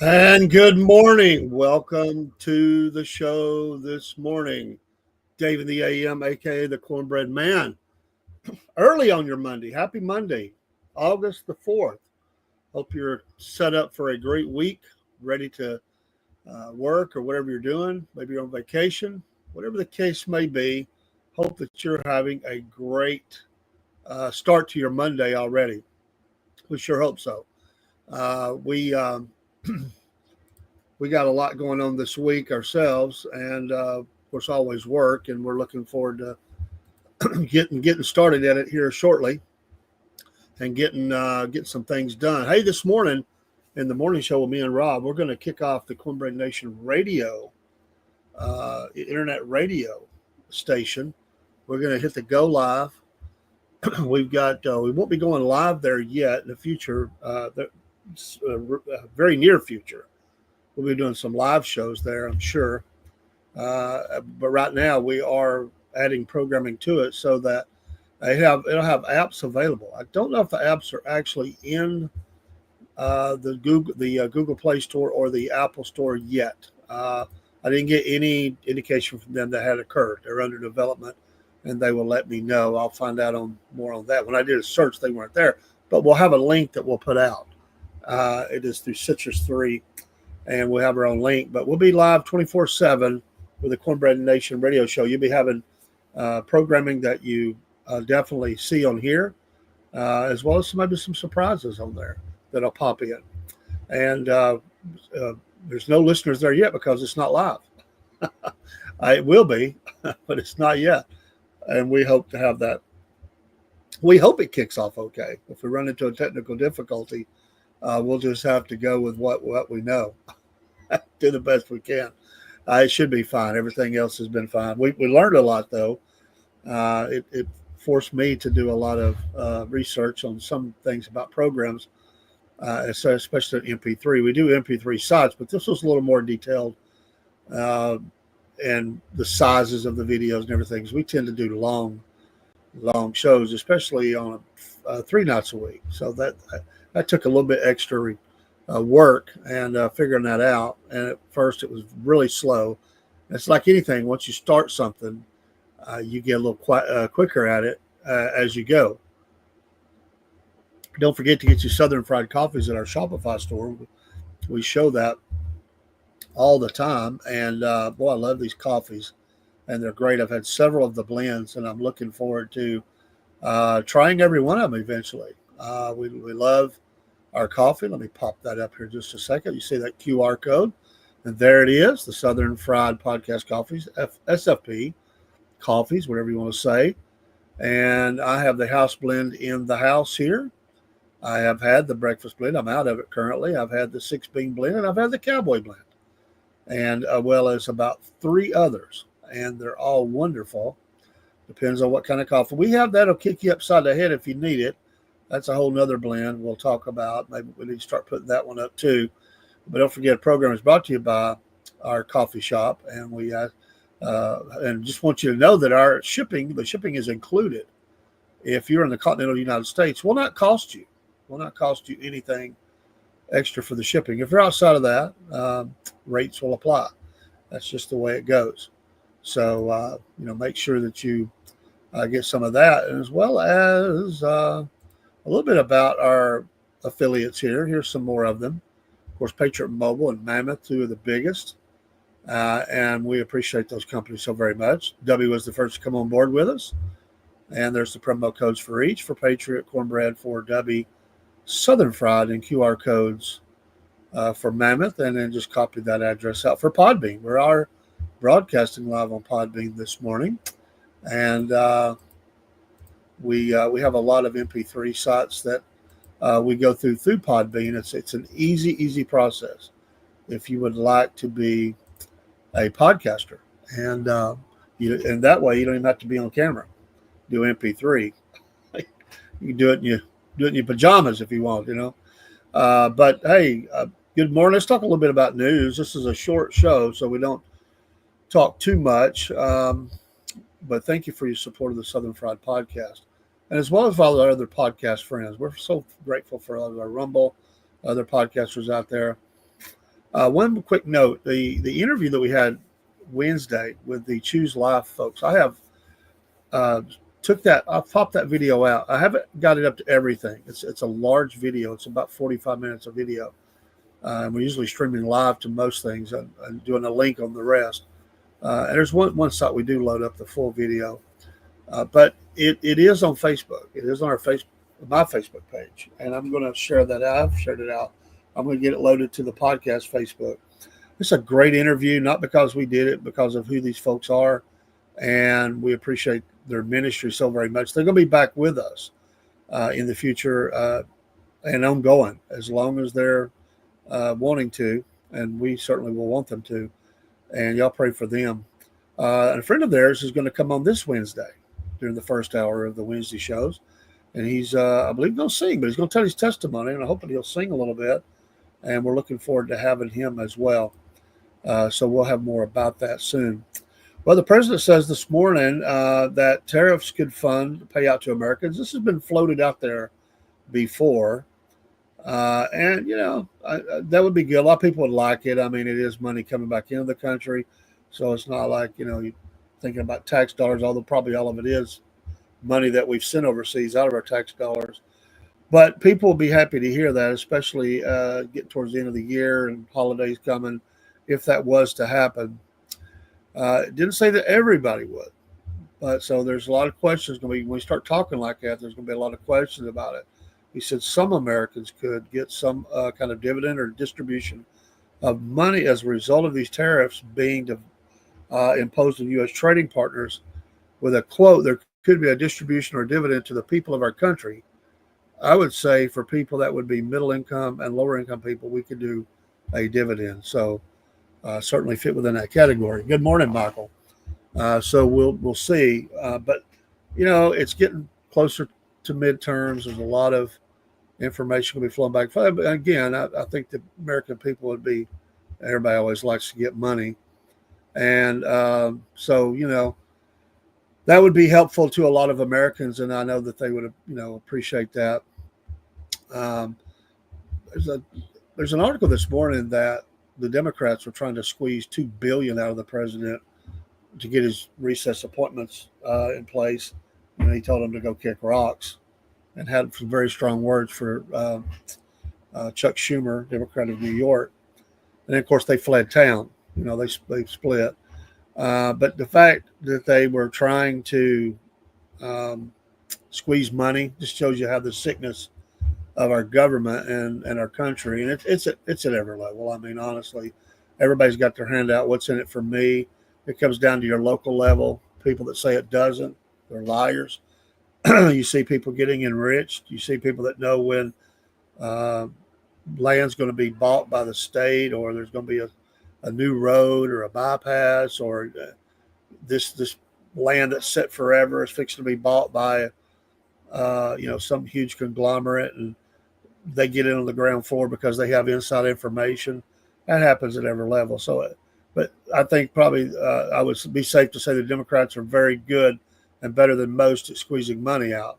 And good morning. Welcome to the show this morning. David the AM, aka the Cornbread Man. Early on your Monday. Happy Monday, August the 4th. Hope you're set up for a great week, ready to work or whatever you're doing. Maybe you're on vacation. Whatever the case may be, hope that you're having a great start to your Monday already. We sure hope so. We we got a lot going on this week ourselves, and of course, always work, and we're looking forward to getting started at it here shortly, and getting some things done. Hey, this morning in the morning show with me and Rob, we're going to kick off the Cornbread Nation radio, internet radio station. We're going to hit the go live. We've got we won't be going live there yet in the future, very near future. We'll be doing some live shows there, I'm sure. But right now we are adding programming to it so that it'll have apps available. I don't know if the apps are actually in the Google Play Store or the Apple Store yet. I didn't get any indication from them that had occurred. They're under development, and they will let me know. I'll find out more on that. When I did a search, they weren't there, but we'll have a link that we'll put out. It is through Citrus 3, and we'll have our own link. But we'll be live 24/7 with the Cornbread Nation radio show. You'll be having programming that you definitely see on here, as well as maybe some surprises on there that'll pop in. And there's no listeners there yet because it's not live. It will be, but it's not yet. And we hope to have that. We hope it kicks off okay. If we run into a technical difficulty, we'll just have to go with what we know. Do the best we can. It should be fine. Everything else has been fine. We learned a lot, though. It forced me to do a lot of research on some things about programs, especially MP3. We do MP3 sites, but this was a little more detailed, and the sizes of the videos and everything. Because we tend to do long shows, especially on 3 nights a week. So that took a little bit extra work and figuring that out. And at first, it was really slow. It's like anything. Once you start something, you get a little quicker at it as you go. Don't forget to get your Southern Fried Coffees at our Shopify store. We show that all the time. And boy, I love these coffees, and they're great. I've had several of the blends, and I'm looking forward to trying every one of them eventually. We love our coffee. Let me pop that up here just a second. You see that QR code, and there it is, the Southern Fried Podcast Coffees, SFP coffees, whatever you want to say. And I have the house blend in the house here. I have had the breakfast blend. I'm out of it currently. I've had the 6-bean blend, and I've had the cowboy blend, and well as about 3 others, and they're all wonderful. Depends on what kind of coffee we have. That'll kick you upside the head if you need it. That's a whole nother blend we'll talk about. Maybe we need to start putting that one up too. But don't forget, the program is brought to you by our coffee shop, and we and just want you to know that the shipping is included. If you're in the continental United States, will not cost you anything extra for the shipping. If you're outside of that, rates will apply. That's just the way it goes. So make sure that you get some of that, and as well as a little bit about our affiliates here. Here's some more of them. Of course, Patriot Mobile and Mammoth, 2 of the biggest, and we appreciate those companies so very much. W was the first to come on board with us, and there's the promo codes for each. For Patriot, Cornbread, for W, Southern Fried, and QR codes for Mammoth, and then just copy that address out for Podbean. We are broadcasting live on Podbean this morning, and we have a lot of MP3 sites that we go through Podbean. It's an easy process if you would like to be a podcaster, and and that way you don't even have to be on camera. Do MP3. You can do it in your pajamas if you want, But hey, good morning. Let's talk a little bit about news. This is a short show, so we don't talk too much. But thank you for your support of the Southern Fried Podcast, and as well as all our other podcast friends. We're so grateful for all of our Rumble, other podcasters out there. One quick note: the interview that we had Wednesday with the Choose Life folks. I have uh, I popped that video out. I haven't got it up to everything. It's a large video. It's about 45 minutes of video. And we're usually streaming live to most things and doing a link on the rest. And there's one site we do load up the full video, but it is on Facebook. It is on my Facebook page, and I'm going to share that out. I've shared it out. I'm going to get it loaded to the podcast Facebook. It's a great interview, not because we did it, because of who these folks are, and we appreciate their ministry so very much. They're going to be back with us in the future and ongoing, as long as they're wanting to, and we certainly will want them to. And y'all pray for them. And a friend of theirs is going to come on this Wednesday during the first hour of the Wednesday shows. And he's, I believe, going to sing, but he's going to tell his testimony, and I hope that he'll sing a little bit. And we're looking forward to having him as well. So we'll have more about that soon. Well, the president says this morning that tariffs could fund pay out to Americans. This has been floated out there before. And, that would be good. A lot of people would like it. I mean, it is money coming back into the country. So it's not like, you're thinking about tax dollars, although probably all of it is money that we've sent overseas out of our tax dollars. But people will be happy to hear that, especially getting towards the end of the year and holidays coming, if that was to happen. It didn't say that everybody would. But so there's a lot of questions going to be, when we start talking like that, there's going to be a lot of questions about it. He said some Americans could get some kind of dividend or distribution of money as a result of these tariffs being imposed on U.S. trading partners, with a quote, there could be a distribution or dividend to the people of our country. I would say for people that would be middle income and lower income people, we could do a dividend. So certainly fit within that category. Good morning, Michael. So we'll see. But, it's getting closer to midterms. There's a lot of information will be flowing back. But again, I think the American people would be, everybody always likes to get money. And so, that would be helpful to a lot of Americans. And I know that they would, appreciate that. There's an article this morning that the Democrats were trying to squeeze $2 billion out of the president to get his recess appointments in place. And he told them to go kick rocks, and had some very strong words for Chuck Schumer, Democrat of New York. And then, of course, they fled town. They split. But the fact that they were trying to squeeze money just shows you how the sickness of our government and our country. And it's at every level. I mean, honestly, everybody's got their hand out. What's in it for me? It comes down to your local level. People that say it doesn't, they're liars. You see people getting enriched. You see people that know when land's going to be bought by the state, or there's going to be a new road or a bypass, or this land that's set forever is fixing to be bought by some huge conglomerate, and they get in on the ground floor because they have inside information. That happens at every level. So, but I think probably I would be safe to say the Democrats are very good and better than most at squeezing money out.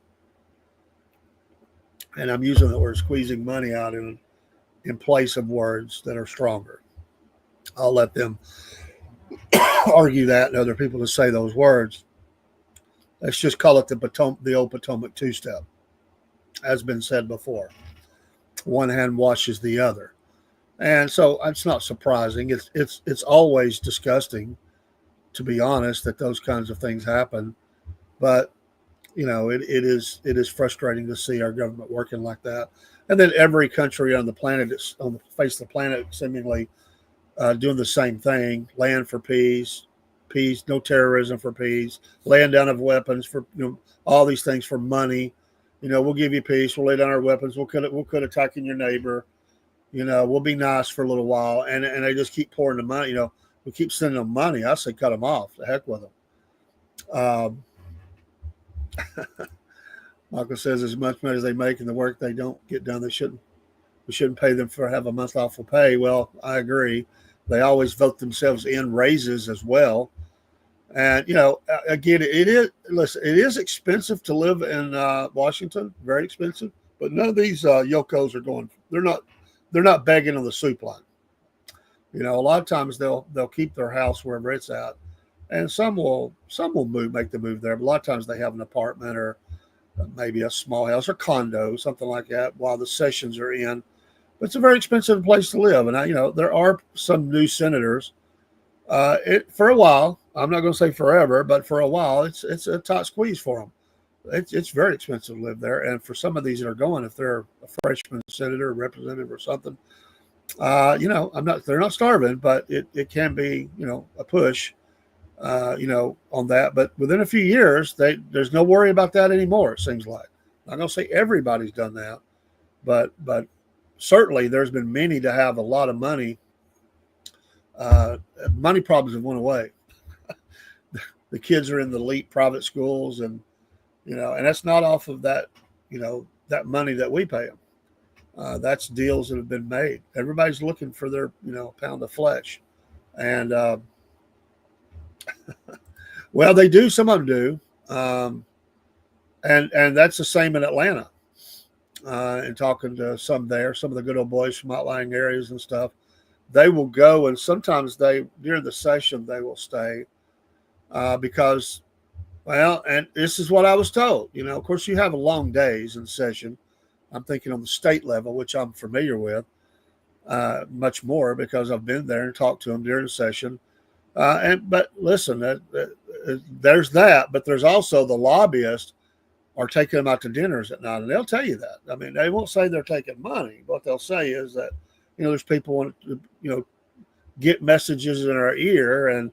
And I'm using the word squeezing money out in place of words that are stronger. I'll let them argue that and other people to say those words. Let's just call it the old Potomac two-step. Has been said before. One hand washes the other. And so it's not surprising. It's always disgusting, to be honest, that those kinds of things happen. But, it is frustrating to see our government working like that. And then every country on the planet, on the face of the planet, seemingly doing the same thing. Land for peace, no terrorism for peace, laying down of weapons for, all these things for money. We'll give you peace. We'll lay down our weapons. We'll quit attacking your neighbor. We'll be nice for a little while. And they just keep pouring the money. We keep sending them money. I say cut them off. The heck with them. Michael says as much money as they make in the work they don't get done, we shouldn't pay them for have a month off of pay. Well, I agree. They always vote themselves in raises as well. And, again, it is expensive to live in Washington, very expensive, but none of these yokos are going, they're not begging on the soup line. A lot of times they'll keep their house wherever it's at, and some will make the move there. But a lot of times they have an apartment or maybe a small house or condo, something like that, while the sessions are in. But it's a very expensive place to live, and there are some new senators. For a while, I'm not going to say forever, but for a while, it's a tight squeeze for them. It's very expensive to live there, and for some of these that are going, if they're a freshman senator, representative, or something, they're not starving, but it can be, a push, on that. But within a few years, there's no worry about that anymore. It seems like. I'm not going to say everybody's done that, but certainly there's been many to have a lot of money. Money problems have went away. The kids are in the elite private schools, and and that's not off of that, that money that we pay them. That's deals that have been made. Everybody's looking for their, pound of flesh, and well, they do. Some of them do, and that's the same in Atlanta. And talking to some of the good old boys from outlying areas and stuff, they will go, and sometimes during the session they will stay because, well, and this is what I was told. Of course, you have long days in session. I'm thinking on the state level, which I'm familiar with much more because I've been there and talked to them during the session. But listen, there's that, but there's also the lobbyists are taking them out to dinners at night, and they'll tell you that. I mean, they won't say they're taking money. What they'll say is that, there's people want to, get messages in our ear, and,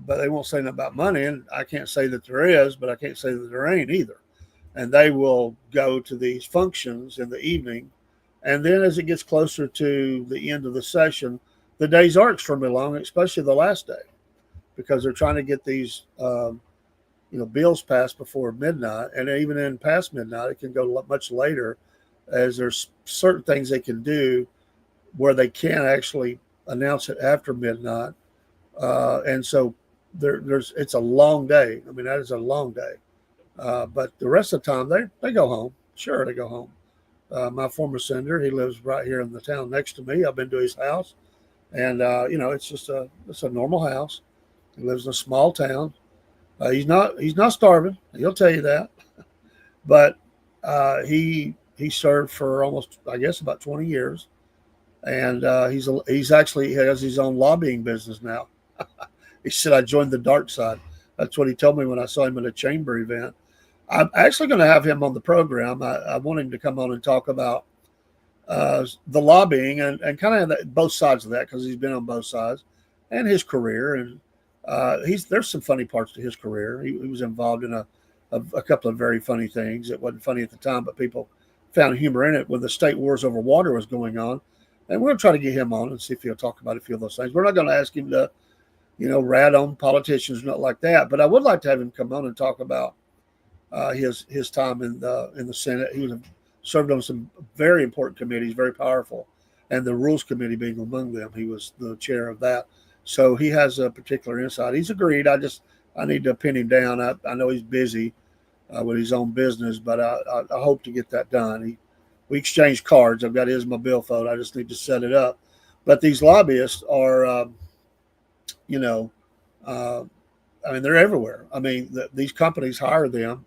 but they won't say nothing about money. And I can't say that there is, but I can't say that there ain't either. And they will go to these functions in the evening. And then as it gets closer to the end of the session, the days are extremely long, especially the last day, because they're trying to get these, bills passed before midnight. And even in past midnight, it can go much later, as there's certain things they can do where they can't actually announce it after midnight. And so it's a long day. I mean, that is a long day. But the rest of the time, they go home. Sure, they go home. My former senator, he lives right here in the town next to me. I've been to his house, and it's a normal house. He lives in a small town. He's not starving. He'll tell you that. But he served for almost, I guess, about 20 years, and he actually has his own lobbying business now. He said, "I joined the dark side." That's what he told me when I saw him at a chamber event. I'm actually going to have him on the program. I want him to come on and talk about the lobbying and kind of both sides of that, because he's been on both sides, and his career. And there's some funny parts to his career. He was involved in a couple of very funny things. It wasn't funny at the time, but people found humor in it when the state wars over water was going on. And we're going to try to get him on and see if he'll talk about a few of those things. We're not going to ask him to, rat on politicians, not like that. But I would like to have him come on and talk about his time in the Senate. He served on some very important committees, very powerful, and the Rules Committee being among them. He was the chair of that. So he has a particular insight. He's agreed. I need to pin him down. I know he's busy with his own business, but I hope to get that done. We exchanged cards. I've got his my billfold. I just need to set it up. But these lobbyists are, they're everywhere. I mean, these companies hire them,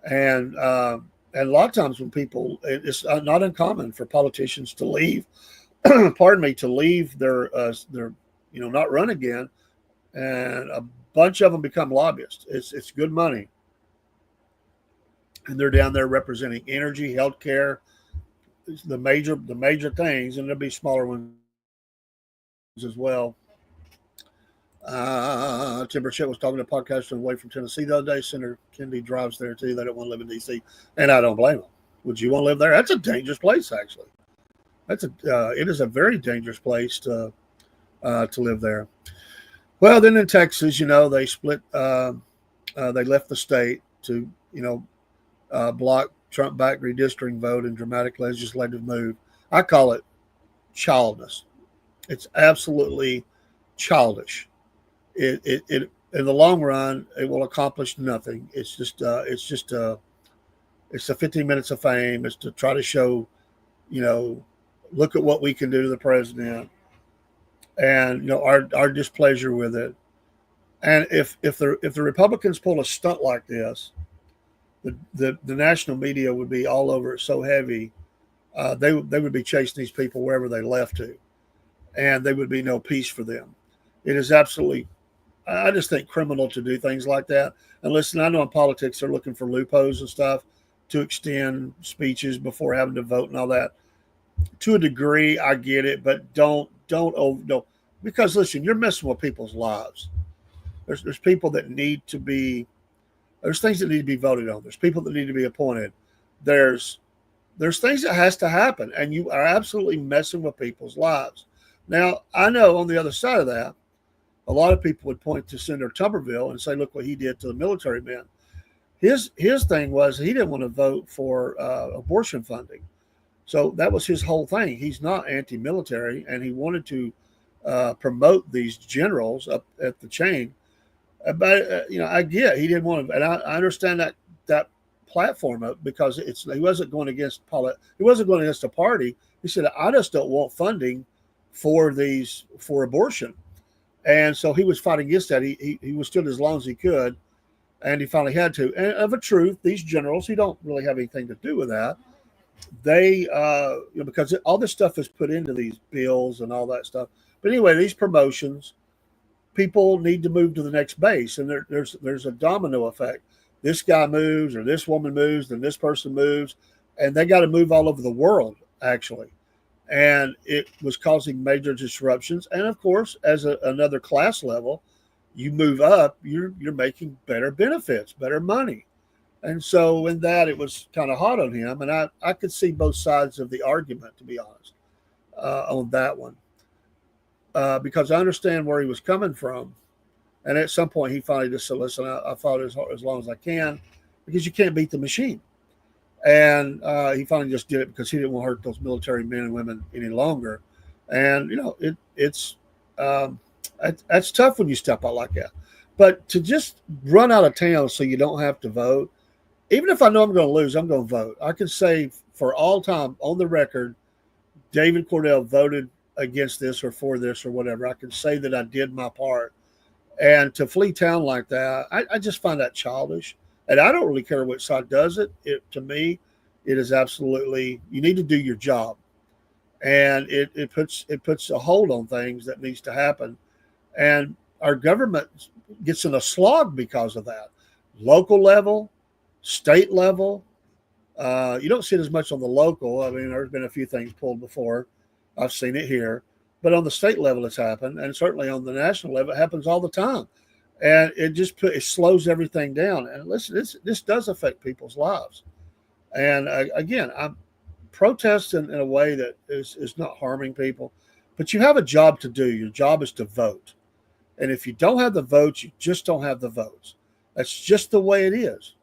and a lot of times when it's not uncommon for politicians to leave, to leave their not run again, and a bunch of them become lobbyists. It's good money, and they're down there representing energy, healthcare, the major things, and there'll be smaller ones as well. Tim Burchett was talking to a podcaster away from Tennessee the other day. Senator Kennedy drives there too. They don't want to live in D.C., and I don't blame them. Would you want to live there? That's a dangerous place, actually. It is a very dangerous place to live there. Well, then in Texas, they split. They left the state to block Trump-backed redistricting vote and dramatic legislative move. I call it childness. It's absolutely childish. It in the long run, it will accomplish nothing. It's the 15 minutes of fame. It's to try to show, look at what we can do to the president. and our displeasure with it. And if the Republicans pull a stunt like this, the national media would be all over it so heavy. They would be chasing these people wherever they left to, and there would be no peace for them. It is absolutely, I just think, criminal to do things like that. And listen, I know in politics they're looking for loopholes and stuff to extend speeches before having to vote and all that. To a degree, I get it, but don't over no, because listen, you're messing with people's lives. There's people that need to be. There's things that need to be voted on. There's people that need to be appointed. There's there's things that has to happen, and you are absolutely messing with people's lives. Now, I know on the other side of that, a lot of people would point to Senator Tuberville and say, "Look what he did to the military men." His thing was he didn't want to vote for abortion funding, so that was his whole thing. He's not anti-military, and he wanted to promote these generals up at the chain. But I get he didn't want to, and I understand that platform because he wasn't going against he wasn't going against a party. He said, "I just don't want funding for abortion," and so he was fighting against that. He withstood as long as he could, and he finally had to. And of a truth, these generals, who don't really have anything to do with that, they because all this stuff is put into these bills and all that stuff. But anyway, these promotions, people need to move to the next base, and there's a domino effect. This guy moves, or this woman moves, then this person moves, and they got to move all over the world actually. And it was causing major disruptions. And of course, as another class level, you move up, you're making better benefits, better money. And so in that, it was kind of hot on him. And I could see both sides of the argument, to be honest, on that one, because I understand where he was coming from. And at some point, he finally just said, "Listen, I fought as long as I can," because you can't beat the machine. And he finally just did it because he didn't want to hurt those military men and women any longer. And it's that's tough when you step out like that. But to just run out of town so you don't have to vote, even if I know I'm going to lose, I'm going to vote. I can say for all time on the record, David Cordell voted against this or for this or whatever. I can say that I did my part. And to flee town like that, I just find that childish. And I don't really care which side does it. To me, it is absolutely, you need to do your job. And it puts a hold on things that needs to happen. And our government gets in a slog because of that. Local level, state level. You don't see it as much on the local. I mean, there's been a few things pulled before. I've seen it here. But on the state level, it's happened, and certainly on the national level, it happens all the time. And it slows everything down. And listen, this does affect people's lives. And again, I'm protesting in a way that is not harming people, but you have a job to do. Your job is to vote. And if you don't have the votes, you just don't have the votes. That's just the way it is.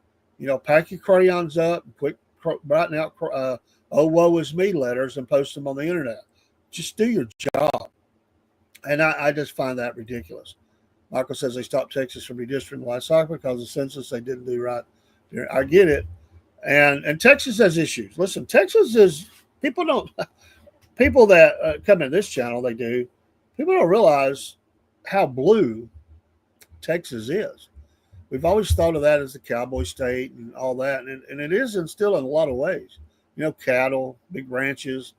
Pack your crayons up, and quit writing out "oh, woe is me" letters and post them on the internet. Just do your job. And I just find that ridiculous. Michael says they stopped Texas from redistricting last cycle because of the census they didn't do right. I get it. And Texas has issues. Listen, Texas is, people that come in this channel, they do. People don't realize how blue Texas is. We've always thought of that as the cowboy state and all that. And it is still in a lot of ways. Cattle, big ranches,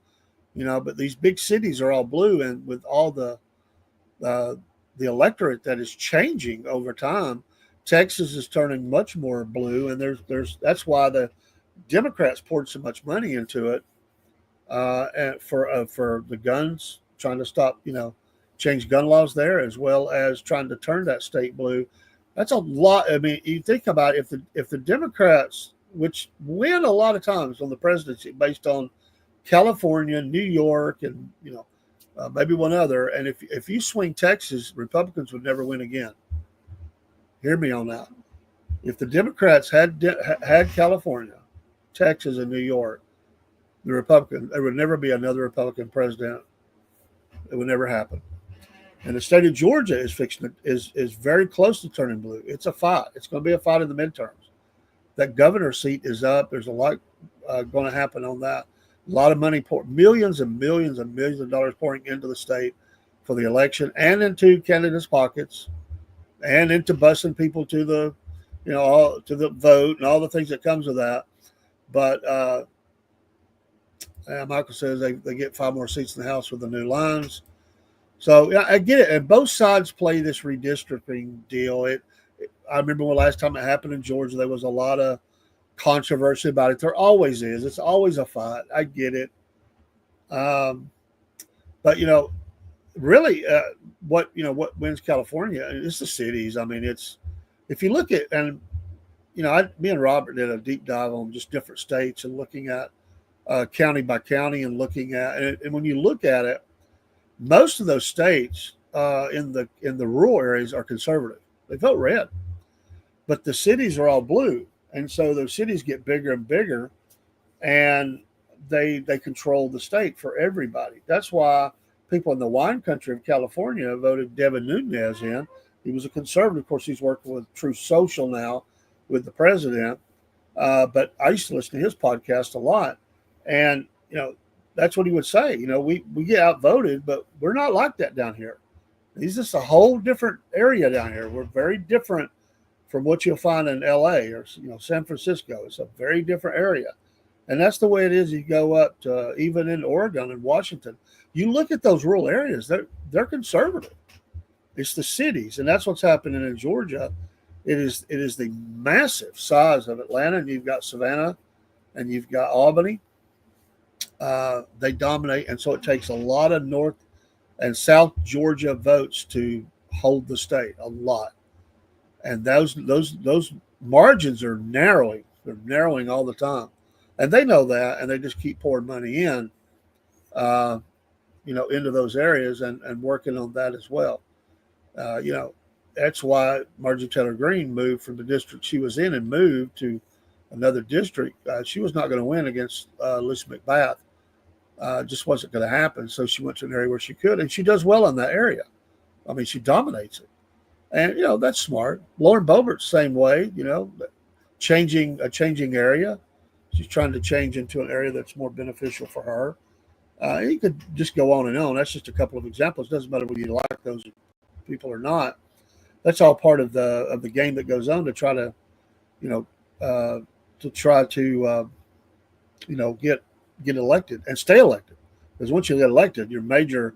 but these big cities are all blue, and with all the electorate that is changing over time, Texas is turning much more blue, and that's why the Democrats poured so much money into it, and for the guns, trying to stop, change gun laws there, as well as trying to turn that state blue. That's a lot. I mean, you think about it, if the Democrats, which win a lot of times on the presidency based on California, New York, and maybe one other. And if you swing Texas, Republicans would never win again. Hear me on that. If the Democrats had California, Texas, and New York, there would never be another Republican president. It would never happen. And the state of Georgia is very close to turning blue. It's a fight. It's going to be a fight in the midterms. That governor seat is up. There's a lot going to happen on that. A lot of money, millions and millions and millions of dollars pouring into the state for the election and into candidates' pockets and into busing people to the, all to the vote and all the things that comes with that. But Michael says they get 5 more seats in the House with the new lines. So yeah, I get it. And both sides play this redistricting deal. I remember when last time it happened in Georgia, there was a lot of controversy about it. There always is. It's always a fight. I get it. But really, what wins California? It's the cities. I mean, it's if you look at and me and Robert did a deep dive on just different states and looking at county by county and looking at and when you look at it, most of those states in the rural areas are conservative. They vote red, but the cities are all blue, and so those cities get bigger and bigger, and they control the state for everybody. That's why people in the wine country of California voted Devin Nunes in. He was a conservative. Of course, he's working with Truth Social now with the president. But I used to listen to his podcast a lot, and that's what he would say. We get outvoted, but we're not like that down here. He's just a whole different area down here. We're very different from what you'll find in L.A. or San Francisco. It's a very different area, and that's the way it is. You go up to even in Oregon and Washington. You look at those rural areas; they're conservative. It's the cities, and that's what's happening in Georgia. It is the massive size of Atlanta, and you've got Savannah, and you've got Albany. They dominate, and so it takes a lot of North and South Georgia votes to hold the state. A lot, and those margins are narrowing. They're narrowing all the time, and they know that, and they just keep pouring money in, into those areas and working on that as well. That's why Marjorie Taylor Greene moved from the district she was in and moved to another district. She was not going to win against Lucy McBath. Just wasn't going to happen. So she went to an area where she could, and she does well in that area. I mean, she dominates it. And, that's smart. Lauren Boebert's same way, changing area. She's trying to change into an area that's more beneficial for her. You could just go on and on. That's just a couple of examples. It doesn't matter whether you like those people or not. That's all part of the game that goes on to try to, get elected and stay elected. Because once you get elected, your major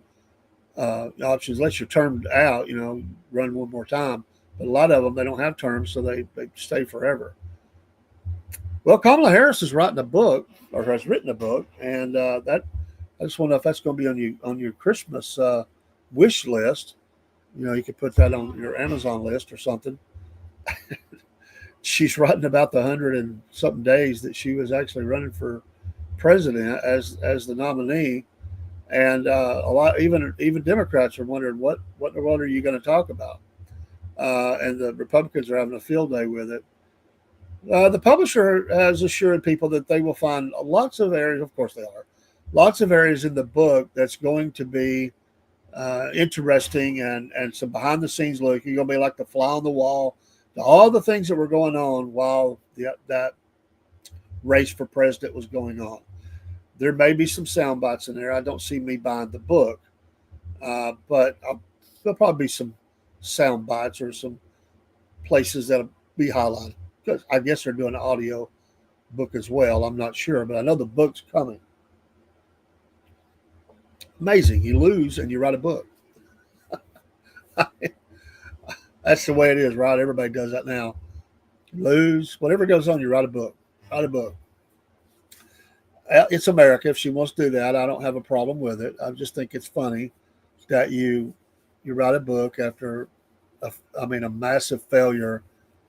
options, unless you're termed out, run one more time. But a lot of them, they don't have terms, so they stay forever. Well, Kamala Harris is writing a book, or has written a book, and that I just wonder if that's going to be on your Christmas wish list. You could put that on your Amazon list or something. She's writing about the 100 and something days that she was actually running for president as the nominee, and a lot even Democrats are wondering what are you going to talk about, and the Republicans are having a field day with it. The publisher has assured people that they will find lots of areas. Of course, they are lots of areas in the book that's going to be interesting and some behind the scenes look. You're going to be like the fly on the wall to all the things that were going on while that race for president was going on. There may be some sound bites in there. I don't see me buying the book, but there'll probably be some sound bites or some places that'll be highlighted. Because I guess they're doing an audio book as well. I'm not sure, but I know the book's coming. Amazing. You lose and you write a book. That's the way it is, right? Everybody does that now. Lose, whatever goes on, you write a book. Write a book. It's America. If she wants to do that, I don't have a problem with it. I just think it's funny that you write a book after, a massive failure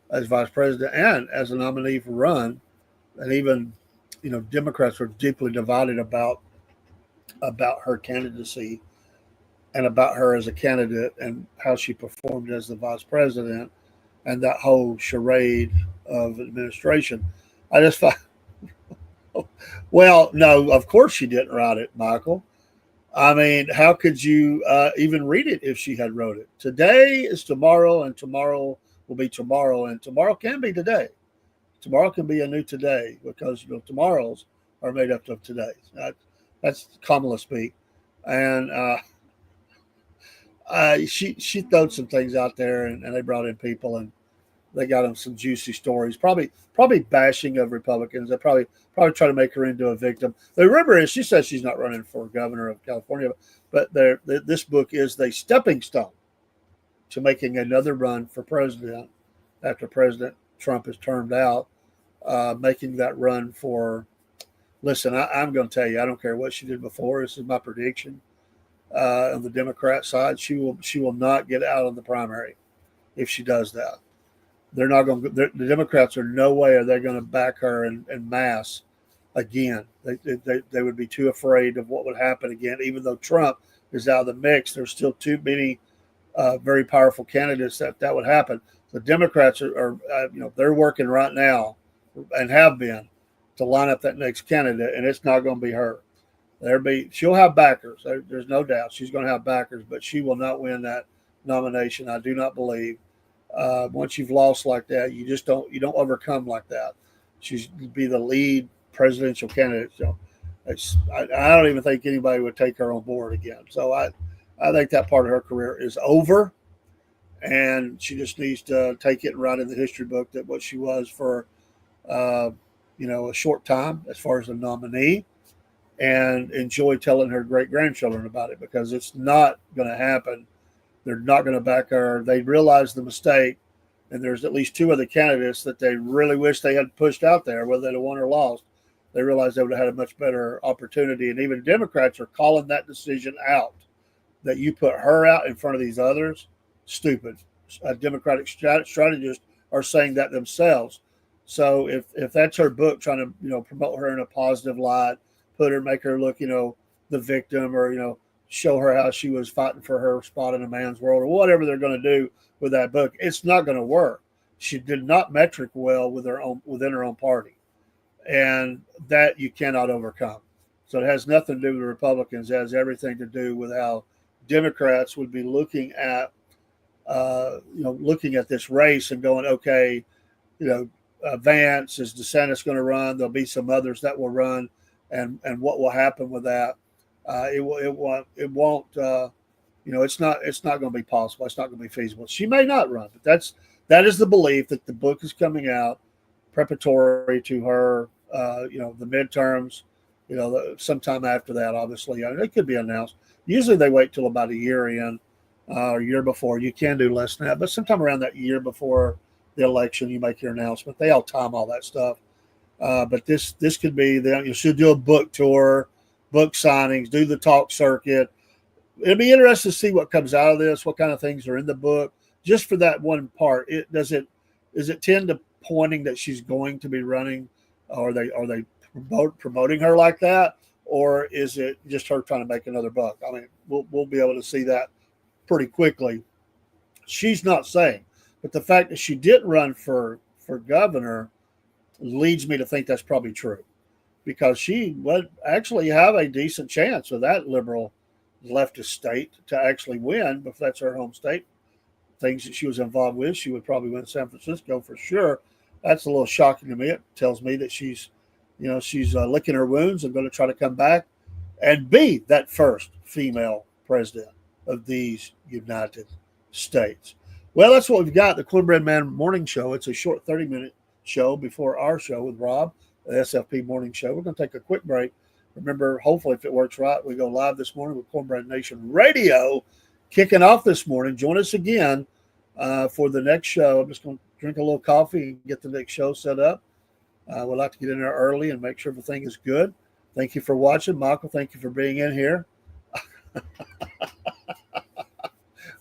as vice president and as a nominee for run, and even, Democrats were deeply divided about her candidacy and about her as a candidate and how she performed as the vice president and that whole charade of administration. I just thought, well, no, of course she didn't write it, Michael. I mean, how could you even read it if she had wrote it? Today is tomorrow, and tomorrow will be tomorrow, and tomorrow can be today. Tomorrow can be a new today because tomorrows are made up of todays. That's Kamala speak, and She throwed some things out there, and they brought in people, and they got them some juicy stories. Probably bashing of Republicans. They probably try to make her into a victim. The rumor is she says she's not running for governor of California, but this book is the stepping stone to making another run for president after President Trump is termed out. Making that run for. Listen, I'm going to tell you, I don't care what she did before. This is my prediction. On the Democrat side, she will not get out of the primary if she does that. They're not going. The Democrats are no way are they going to back her in mass again. They would be too afraid of what would happen again. Even though Trump is out of the mix, there's still too many very powerful candidates that would happen. The Democrats are they're working right now and have been to line up that next candidate, and it's not going to be her. She'll have backers. There's no doubt she's going to have backers, but she will not win that nomination. I do not believe. Once you've lost like that, you don't overcome like that. She's be the lead presidential candidate. So I don't even think anybody would take her on board again. So I think that part of her career is over, and she just needs to take it and write in the history book that what she was for a short time as far as a nominee, and enjoy telling her great grandchildren about it, because it's not going to happen. They're not going to back her. They realize the mistake, and there's at least two other candidates that they really wish they had pushed out there, whether they'd have won or lost. They realized they would have had a much better opportunity, and even Democrats are calling that decision out, that you put her out in front of these others. Stupid. Democratic strategists are saying that themselves. So if that's her book, trying to promote her in a positive light, make her look the victim, or show her how she was fighting for her spot in a man's world, or whatever they're going to do with that book, it's not going to work. She did not metric well within her own party, and that you cannot overcome. So it has nothing to do with the Republicans. It has everything to do with how Democrats would be looking at this race and going, okay, Vance, is DeSantis going to run? There'll be some others that will run, and what will happen with that? It won't. It's not going to be possible. It's not going to be feasible. She may not run, but that is the belief that the book is coming out preparatory to her. The midterms. Sometime after that, obviously, it could be announced. Usually, they wait till about a year in, or a year before. You can do less than that, but sometime around that year before the election, you make your announcement. They all time all that stuff. But this could be you should do a book tour, book signings, do the talk circuit. It'll be interesting to see what comes out of this, what kind of things are in the book. Just for that one part, is it tend to pointing that she's going to be running? Are they promoting her like that, or is it just her trying to make another buck? I mean, we'll be able to see that pretty quickly. She's not saying, but the fact that she didn't run for governor leads me to think that's probably true, because she would actually have a decent chance of that liberal leftist state to actually win, if that's her home state. Things that she was involved with, she would probably win San Francisco for sure. That's a little shocking to me. It tells me that she's licking her wounds and going to try to come back and be that first female president of these United States. Well, that's what we've got, the Cornbread Man Morning Show. It's a short 30-minute show before our show with Rob, the SFP Morning Show. We're going to take a quick break. Remember, hopefully, if it works right, we go live this morning with Cornbread Nation Radio kicking off this morning. Join us again for the next show. I'm just going to drink a little coffee and get the next show set up. We'd like to get in there early and make sure everything is good. Thank you for watching. Michael, thank you for being in here.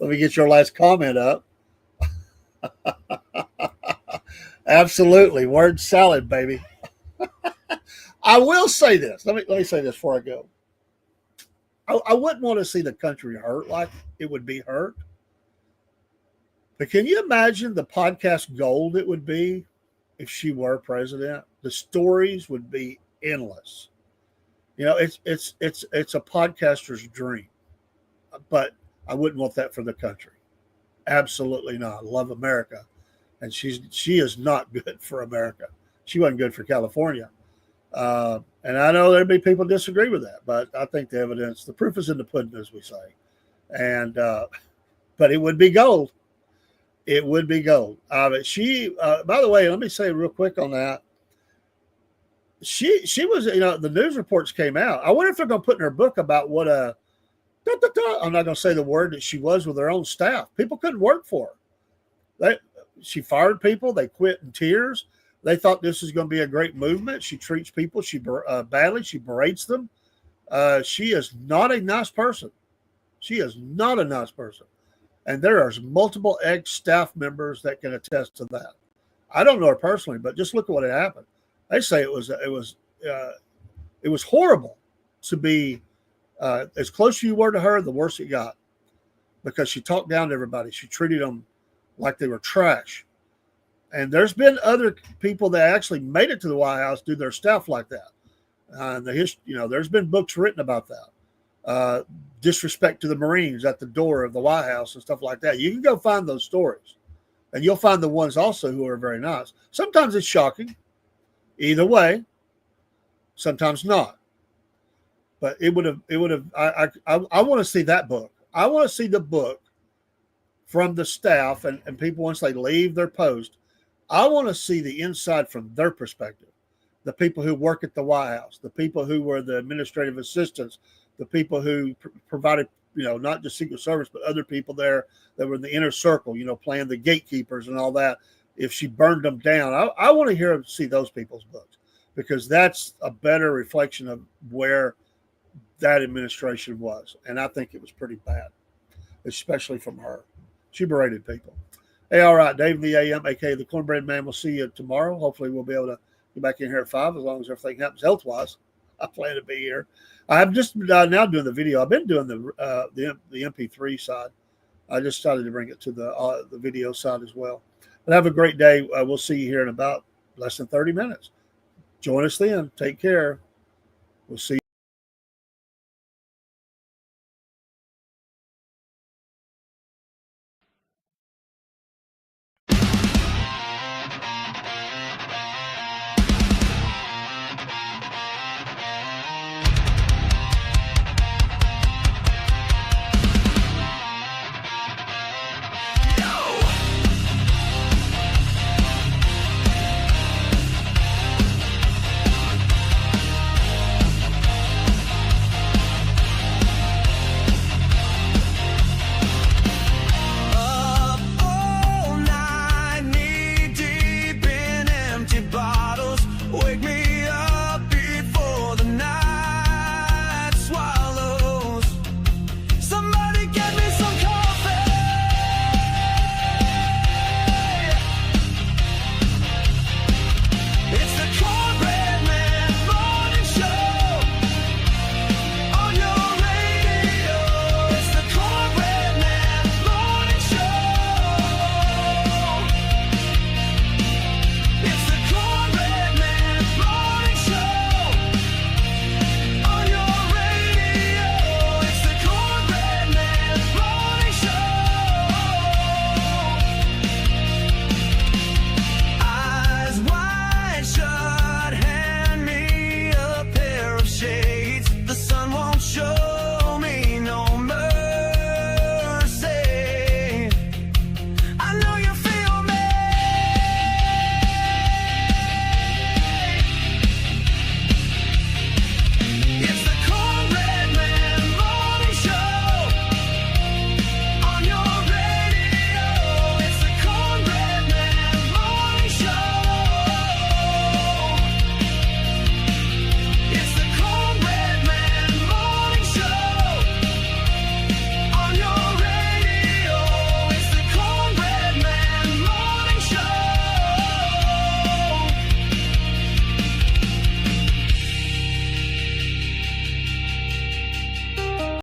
Let me get your last comment up. Absolutely. Word salad, baby. I will say this. Let me say this before I go. I wouldn't want to see the country hurt like it would be hurt. But can you imagine the podcast gold it would be if she were president? The stories would be endless. It's a podcaster's dream. But I wouldn't want that for the country. Absolutely not. I love America. And she is not good for America. She wasn't good for California. And I know there'd be people disagree with that, but I think the proof is in the pudding, as we say. And but it would be gold. It would be gold. But she, by the way, let me say real quick on that. She was, the news reports came out. I wonder if they're going to put in her book about what I'm not going to say the word that she was with her own staff. People couldn't work for her. She fired people. They quit in tears. They thought this was going to be a great movement. She treats people badly. She berates them. She is not a nice person. She is not a nice person. And there are multiple ex-staff members that can attest to that. I don't know her personally, but just look at what had happened. They say it was horrible to be as close as you were to her, the worse it got, because she talked down to everybody. She treated them like they were trash. And there's been other people that actually made it to the White House do their stuff like that. There's been books written about that. Disrespect to the Marines at the door of the White House and stuff like that. You can go find those stories, and you'll find the ones also who are very nice. Sometimes it's shocking. Either way, sometimes not. But I want to see that book. I want to see the book from the staff and people once they leave their post. I want to see the inside from their perspective. The people who work at the White House, the people who were the administrative assistants, the people who provided, not just Secret Service, but other people there that were in the inner circle, playing the gatekeepers and all that. If she burned them down, I want to see those people's books, because that's a better reflection of where that administration was. And I think it was pretty bad, especially from her. She berated people. Hey, all right, Dave in the AM, aka the Cornbread Man. We'll see you tomorrow. Hopefully we'll be able to get back in here at 5, as long as everything happens health-wise. I plan to be here. I'm just now doing the video. I've been doing the MP3 side. I just started to bring it to the video side as well. But have a great day. We'll see you here in about less than 30 minutes. Join us then. Take care. We'll see you.